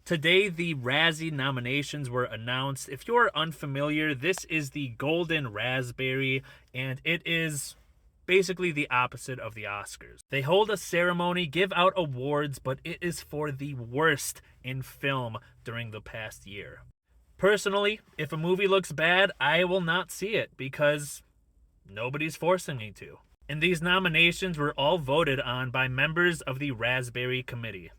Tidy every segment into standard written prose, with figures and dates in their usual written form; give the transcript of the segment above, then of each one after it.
Today, the Razzie nominations were announced. If you're unfamiliar, this is the Golden Raspberry, and it is basically the opposite of the Oscars. They hold a ceremony, give out awards, but it is for the worst in film during the past year. Personally, if a movie looks bad, I will not see it because nobody's forcing me to. And these nominations were all voted on by members of the Raspberry Committee.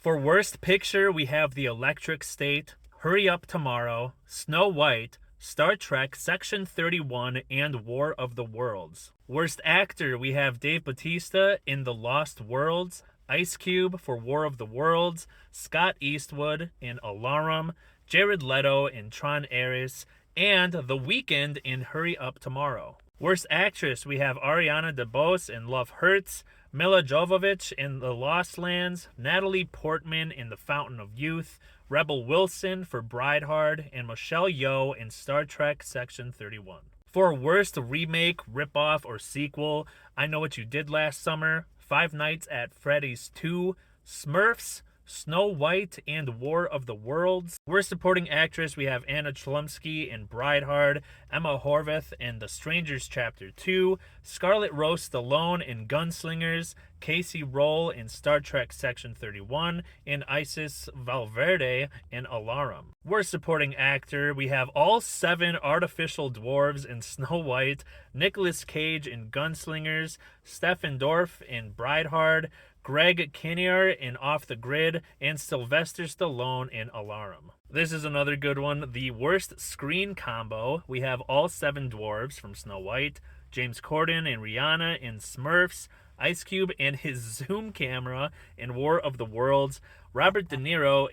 For Worst Picture, we have The Electric State, Hurry Up Tomorrow, Snow White, Star Trek Section 31, and War of the Worlds. Worst Actor, we have Dave Bautista in The Lost Worlds, Ice Cube for War of the Worlds, Scott Eastwood in Alarum, Jared Leto in Tron Ares, and The Weeknd in Hurry Up Tomorrow. Worst Actress, we have Ariana DeBose in Love Hurts, Mila Jovovich in The Lost Lands, Natalie Portman in The Fountain of Youth, Rebel Wilson for Bridehard, and Michelle Yeoh in Star Trek Section 31. For Worst Remake, Ripoff, or Sequel, I Know What You Did Last Summer, Five Nights at Freddy's 2, Smurfs, Snow White, and War of the Worlds. Worst Supporting Actress, we have Anna Chlumsky in Bridehard, Emma Horvath in The Strangers Chapter 2, Scarlett Rose Stallone in Gunslingers, Casey Roll in Star Trek Section 31, and Isis Valverde in Alarum. Worst Supporting Actor, we have all 7 artificial dwarves in Snow White, Nicolas Cage in Gunslingers, Stephen Dorff in Bridehard, Greg Kinnear in Off the Grid, and Sylvester Stallone in Alarum. This is another good one. The Worst Screen Combo, we have all 7 dwarves from Snow White, James Corden and Rihanna in Smurfs, Ice Cube and his zoom camera in War of the Worlds, Robert De Niro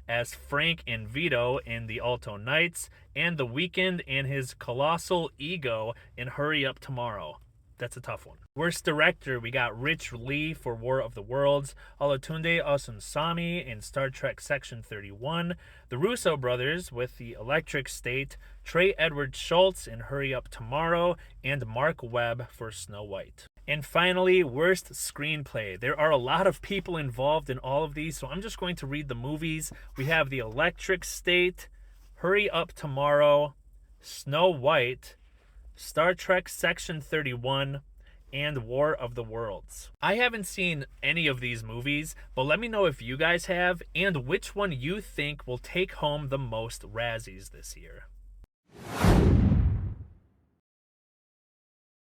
as Frank and Vito in The Alto Knights, and The Weeknd and his colossal ego in Hurry Up Tomorrow. That's a tough one. Worst Director, we got Rich Lee for War of the Worlds, Olatunde Osunsami in Star Trek Section 31, the Russo brothers with The Electric State, Trey Edward Schultz in Hurry Up Tomorrow, and Mark Webb for Snow White. And finally, Worst Screenplay. There are a lot of people involved in all of these, so I'm just going to read the movies. We have The Electric State, Hurry Up Tomorrow, Snow White, Star Trek Section 31, and War of the Worlds. I haven't seen any of these movies, but let me know if you guys have, and which one you think will take home the most Razzies this year.